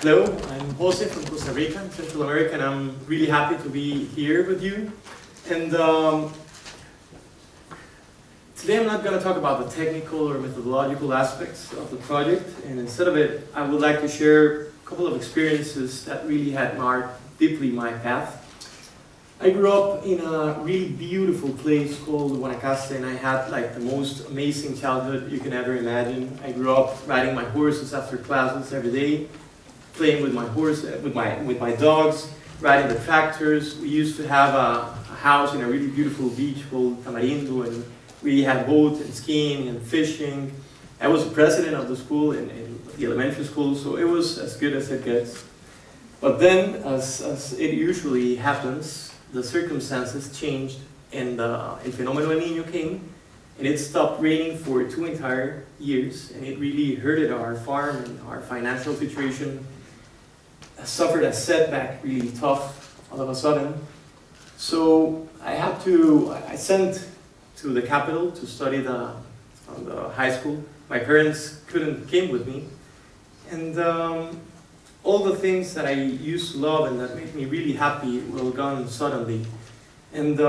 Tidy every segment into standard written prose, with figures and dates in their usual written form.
Hello, I'm Jose from Costa Rica, Central America, and I'm really happy to be here with you. And today I'm not going to talk about the technical or methodological aspects of the project, and instead of it, I would like to share a couple of experiences that really had marked deeply my path. I grew up in a really beautiful place called Guanacaste, and I had like the most amazing childhood you can ever imagine. I grew up riding my horses after classes every day, playing with my horse, with my dogs, riding the tractors. We used to have a house in a really beautiful beach called Tamarindo, and we had boat and skiing and fishing. I was the president of the school in the elementary school, so it was as good as it gets. But then, as it usually happens, the circumstances changed, and El Fenómeno El Niño came, and it stopped raining for 2 entire years, and it really hurted our farm, and our financial situation suffered a setback, really tough, all of a sudden. So I sent to the capital to study the high school. My parents came with me, and all the things that I used to love and that made me really happy were gone suddenly. And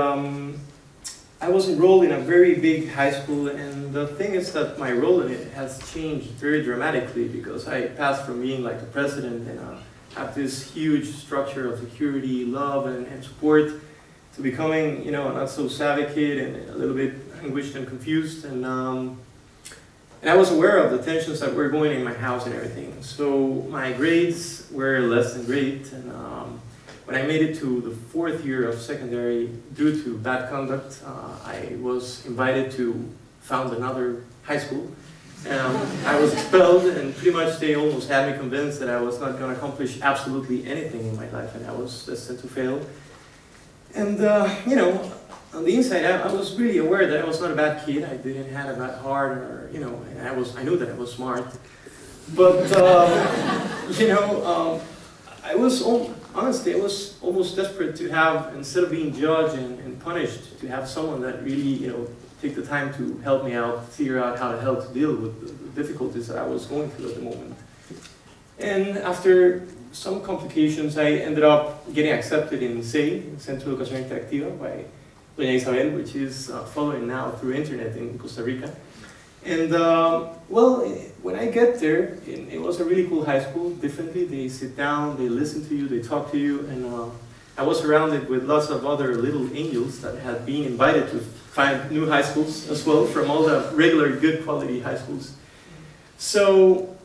I was enrolled in a very big high school, and the thing is that my role in it has changed very dramatically, because I passed from being like the president and have this huge structure of security, love, and support, to becoming, you know, a not so savvy kid and a little bit anguished and confused. And I was aware of the tensions that were going in my house and everything. So my grades were less than great, and when I made it to the 4th year of secondary, due to bad conduct, I was invited to found another high school. I was expelled, and pretty much they almost had me convinced that I was not going to accomplish absolutely anything in my life, and I was destined to fail. And you know, on the inside, I was really aware that I was not a bad kid. I didn't have a bad heart, or, you know, and I knew that I was smart. But, you know, honestly, I was almost desperate to have, instead of being judged and punished, to have someone that really, you know, take the time to help me out, figure out how to help to deal with the difficulties that I was going through at the moment. And after some complications, I ended up getting accepted in CEI, Centro de Educación Interactiva, by Doña Isabel, which is following now through internet in Costa Rica. And well, when I get there, it was a really cool high school. Differently, they sit down, they listen to you, they talk to you, and I was surrounded with lots of other little angels that had been invited to find new high schools as well, from all the regular good quality high schools. So,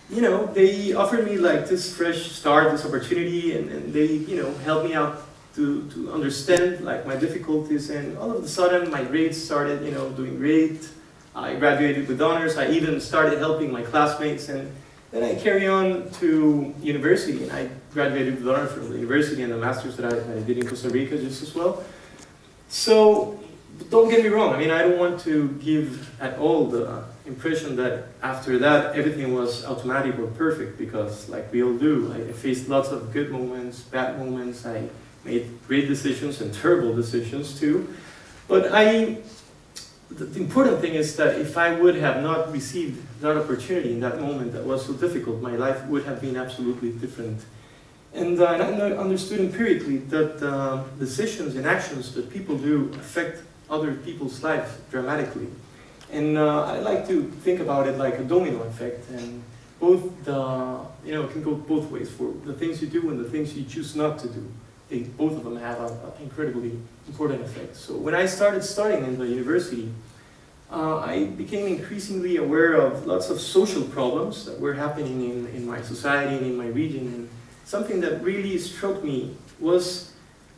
you know, they offered me like this fresh start, this opportunity, and they, you know, helped me out to understand like my difficulties, and all of a sudden my grades started, you know, doing great. I graduated with honors. I even started helping my classmates, and then I carry on to university, and I graduated with honors from the university and the masters that I did in Costa Rica just as well. So don't get me wrong, I mean, I don't want to give at all the impression that after that everything was automatic or perfect, because like we all do, I faced lots of good moments, bad moments, I made great decisions and terrible decisions too. But the important thing is that if I would have not received that opportunity in that moment that was so difficult, my life would have been absolutely different. And I understood empirically that decisions and actions that people do affect other people's lives dramatically. And I like to think about it like a domino effect, and both you know, it can go both ways, for the things you do and the things you choose not to do. Both of them have an incredibly important effect. So when I started studying in the university, I became increasingly aware of lots of social problems that were happening in my society and in my region. And something that really struck me was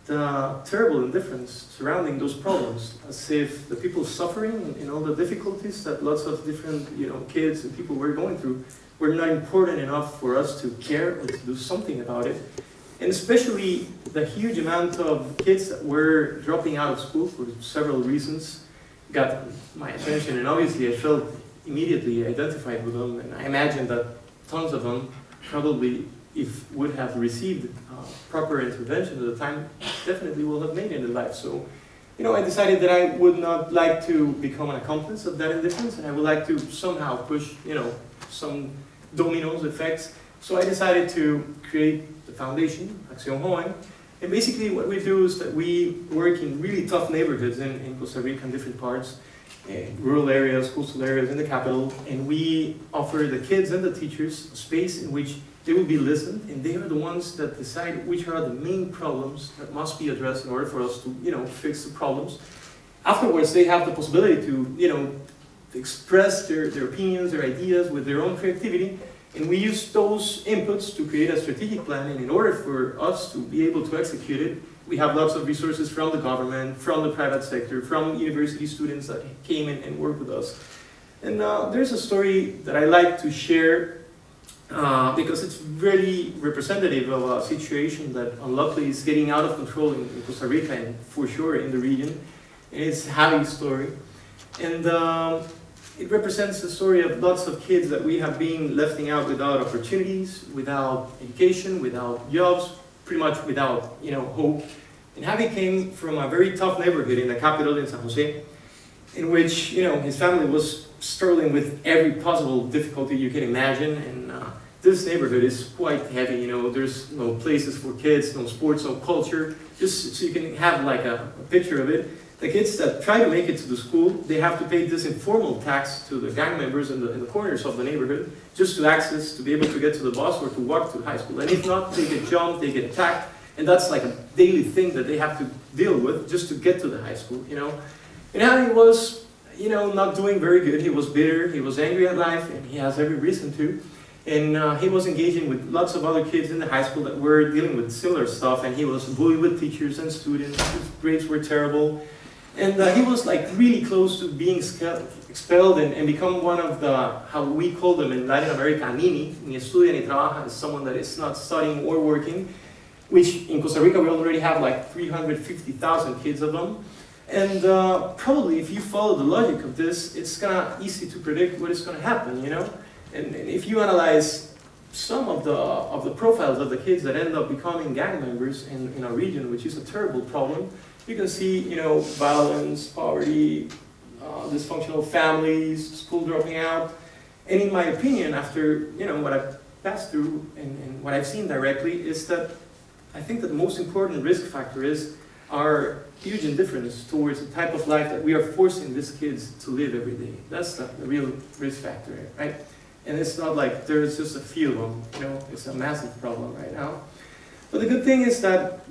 the terrible indifference surrounding those problems, as if the people suffering and all the difficulties that lots of different, you know, kids and people were going through were not important enough for us to care or to do something about it. And especially the huge amount of kids that were dropping out of school for several reasons got my attention, and obviously I felt immediately identified with them, and I imagine that tons of them probably, if would have received proper intervention at the time, definitely will have made it in life. So, you know, I decided that I would not like to become an accomplice of that indifference, and I would like to somehow push, you know, some dominoes effects So I decided to create the foundation, Acción Joven. And basically what we do is that we work in really tough neighborhoods in Costa Rica in different parts, rural areas, coastal areas, in the capital, and we offer the kids and the teachers a space in which they will be listened, and they are the ones that decide which are the main problems that must be addressed in order for us to, fix the problems. Afterwards, they have the possibility to, express their opinions, their ideas with their own creativity, and we use those inputs to create a strategic plan, and in order for us to be able to execute it, we have lots of resources from the government, from the private sector, from university students that came in and worked with us. And there's a story that I like to share because it's really representative of a situation that unluckily is getting out of control in Costa Rica and for sure in the region. And it's Javi's story. And it represents the story of lots of kids that we have been left out without opportunities, without education, without jobs, pretty much without hope. And Javi came from a very tough neighborhood in the capital in San Jose, in which his family was struggling with every possible difficulty you can imagine. And this neighborhood is quite heavy. There's no places for kids, no sports, no culture. Just so you can have like a picture of it. The kids that try to make it to the school, they have to pay this informal tax to the gang members in the corners of the neighborhood just to be able to get to the bus or to walk to high school. And if not, they get jumped, they get attacked, and that's like a daily thing that they have to deal with just to get to the high school, And Javi was, not doing very good. He was bitter, he was angry at life, and he has every reason to. And he was engaging with lots of other kids in the high school that were dealing with similar stuff, and he was bullied with teachers and students. His grades were terrible. And he was like really close to being expelled and become one of the, how we call them in Latin America, ni estudia ni trabaja, is someone that is not studying or working, which in Costa Rica we already have like 350,000 kids of them. And probably if you follow the logic of this, it's kind of easy to predict what is going to happen, And if you analyze some of the profiles of the kids that end up becoming gang members in our region, which is a terrible problem, you can see, violence, poverty, dysfunctional families, school dropping out. And in my opinion, after, what I've passed through and what I've seen directly, is that I think that the most important risk factor is our huge indifference towards the type of life that we are forcing these kids to live every day. That's the real risk factor, right? And it's not like there's just a few of them, it's a massive problem right now. But the good thing is that,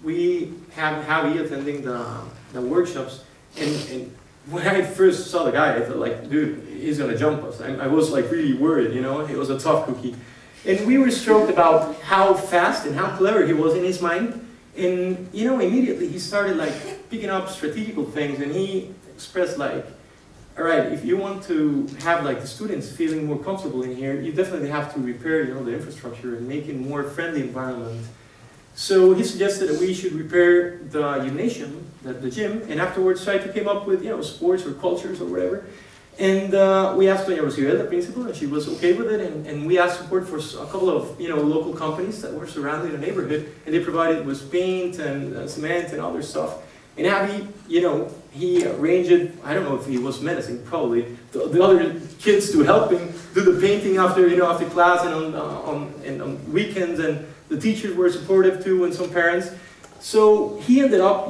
we have Javi attending the workshops, and when I first saw the guy, I thought like, dude, he's gonna jump us. I was like really worried, he was a tough cookie. And we were stoked about how fast and how clever he was in his mind. And immediately he started like picking up strategical things, and he expressed like, all right, if you want to have like the students feeling more comfortable in here, you definitely have to repair, the infrastructure and make it more friendly environment. So he suggested that we should repair the gymnasium, the gym, and afterwards try to come up with, sports or cultures or whatever. And we asked Doña Rocibel, the principal, and she was okay with it. And we asked support for a couple of, local companies that were surrounding the neighborhood, and they provided with paint and cement and other stuff. And Javi, he arranged it. I don't know if he was menacing, probably the other kids to help him do the painting after, after class and on weekends, and the teachers were supportive too, and some parents. So he ended up,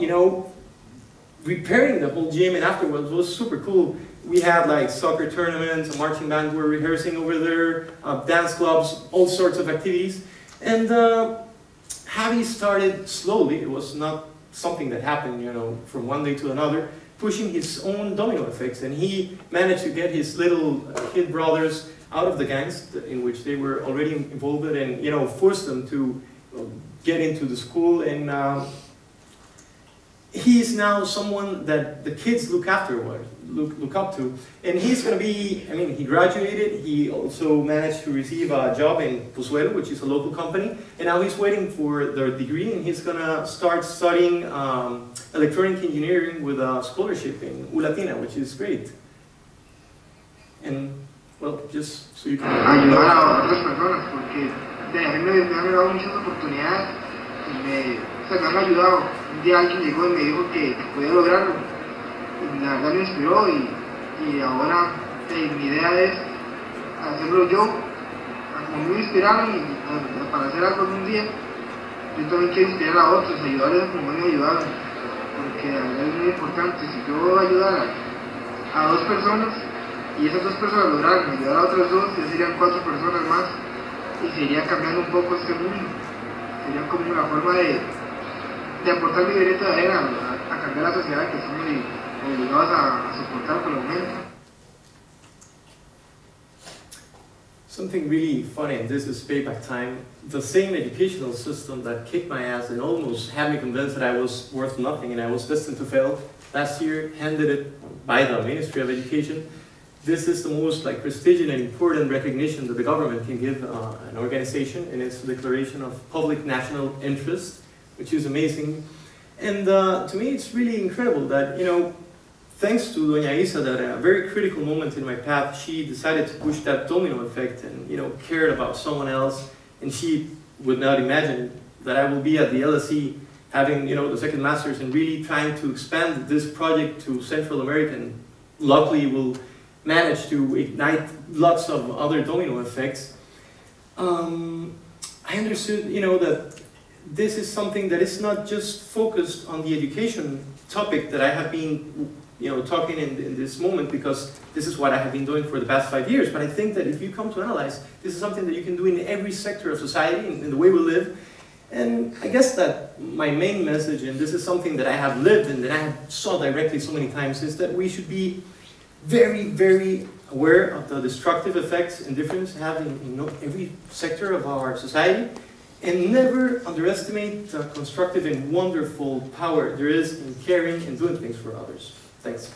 repairing the whole gym, and afterwards it was super cool. We had like soccer tournaments, a marching band were rehearsing over there, dance clubs, all sorts of activities. And Javi started slowly. It was not something that happened, from one day to another, pushing his own domino effects, and he managed to get his little kid brothers out of the gangs in which they were already involved and forced them to get into the school. And he's now someone that the kids look up to, and he's going to be, he graduated, he also managed to receive a job in Pozuelo, which is a local company, and now he's waiting for their degree, and he's going to start studying electronic engineering with a scholarship in Latina, which is great. And, well, just so you can... Ayudar a otras personas, porque a mí me han dado muchas oportunidades y me han ayudado. Un día alguien llegó y me dijo que podía lograrlo. Y la verdad me inspiró y ahora mi idea es hacerlo yo, como me inspiraron para hacer algo algún día, yo también quiero inspirar a otros, ayudarles como me ayudaron, porque es muy importante. Si yo ayudara a 2 personas y esas 2 personas lograran ayudar a otras 2, ya serían 4 personas más y se iría cambiando un poco este mundo. Sería como una forma de aportar mi granito de arena a cambiar la sociedad que estamos obligados a soportar por el momento. Something really funny, and this is payback time. The same educational system that kicked my ass and almost had me convinced that I was worth nothing and I was destined to fail, last year handed it by the Ministry of Education. This is the most prestigious and important recognition that the government can give an organization in its declaration of public national interest, which is amazing. And to me, it's really incredible that, thanks to Doña Isa, that at a very critical moment in my path, she decided to push that domino effect and, cared about someone else. And she would not imagine that I will be at the LSE having, the second master's and really trying to expand this project to Central America. And luckily, we'll manage to ignite lots of other domino effects. I understood, that this is something that is not just focused on the education topic that I have been talking in this moment, because this is what I have been doing for the past 5 years. But I think that if you come to analyze, this is something that you can do in every sector of society, in the way we live. And I guess that my main message, and this is something that I have lived and that I have saw directly so many times, is that we should be very, very aware of the destructive effects indifference have in every sector of our society, and never underestimate the constructive and wonderful power there is in caring and doing things for others. Thanks.